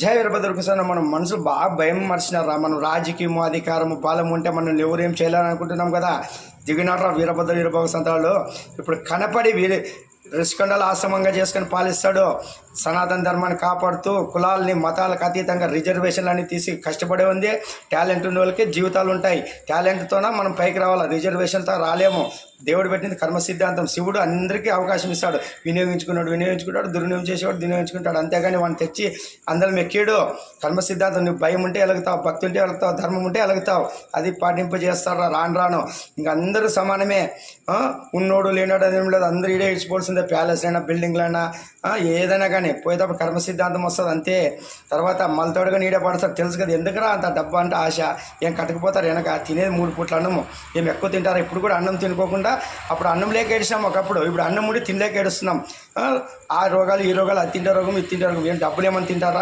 జయ వీరభద్ర కృష్ణ. మనం మనసులు బాగా భయం మర్చినారా. మనం రాజకీయము అధికారము బలం ఉంటే మనం ఎవరేం చేయాలనుకుంటున్నాం కదా. దిగినారా వీరభద్ర వీరభద్ర సంతాలు. ఇప్పుడు కనపడి ఋషికొండలు ఆశ్రమంగా చేసుకొని పాలిస్తాడు. సనాతన ధర్మాన్ని కాపాడుతూ కులాలని మతాలకు అతీతంగా రిజర్వేషన్లన్నీ తీసి కష్టపడే ఉంది. టాలెంట్ ఉన్న వాళ్ళకి జీవితాలు ఉంటాయి. టాలెంట్తోనే మనం పైకి రావాలి, రిజర్వేషన్తో రాలేము. దేవుడు పెట్టింది కర్మ సిద్ధాంతం. శివుడు అందరికీ అవకాశం ఇస్తాడు. వినియోగించుకుంటాడు, దుర్వినియోగం చేసేవాడు దుర్వినియోగించుకుంటాడు. అంతేగాని వాడిని తెచ్చి అందరం ఎక్కాడు. కర్మ సిద్ధాంతం. నువ్వు భయం ఉంటే ఎలుగుతావు, భక్తి ఉంటే ఎలుగుతావు, ధర్మం ఉంటే ఎలుగుతావు. అది పాటింపజేస్తాడు రాను. ఇంక అందరూ సమానమే. ఉన్నోడు లేనాడు అదేం లేదు, అందరూ ఇడే ఇచ్చిపోవాల్సిందే. ప్యాలెస్ అయినా బిల్డింగ్లైనా ఏదైనా కానీ పోయేటప్పుడు కర్మ సిద్ధాంతం వస్తుంది అంతే. తర్వాత మళ్ళతోడుగా నీడే పడతారు. తెలుసు కదా ఎందుకురా అంత డబ్బా అంటే ఆశ. ఏం కట్టకపోతారు వెనక. తినేది 3 పూట్ల అన్నము. ఏం ఎక్కువ తింటారు. ఇప్పుడు కూడా అన్నం తినుకోకుండా అప్పుడు అన్నం లేక ఏడిసినాం ఒకప్పుడు. ఇప్పుడు అన్నం ఉండి తినలేక ఏడుస్తున్నాం. ఆ రోగాలు ఈ రోగాలు, అది తింటే రోగం ఇది తింటే రోగం. ఏం డబ్బులు ఏమని తింటారా.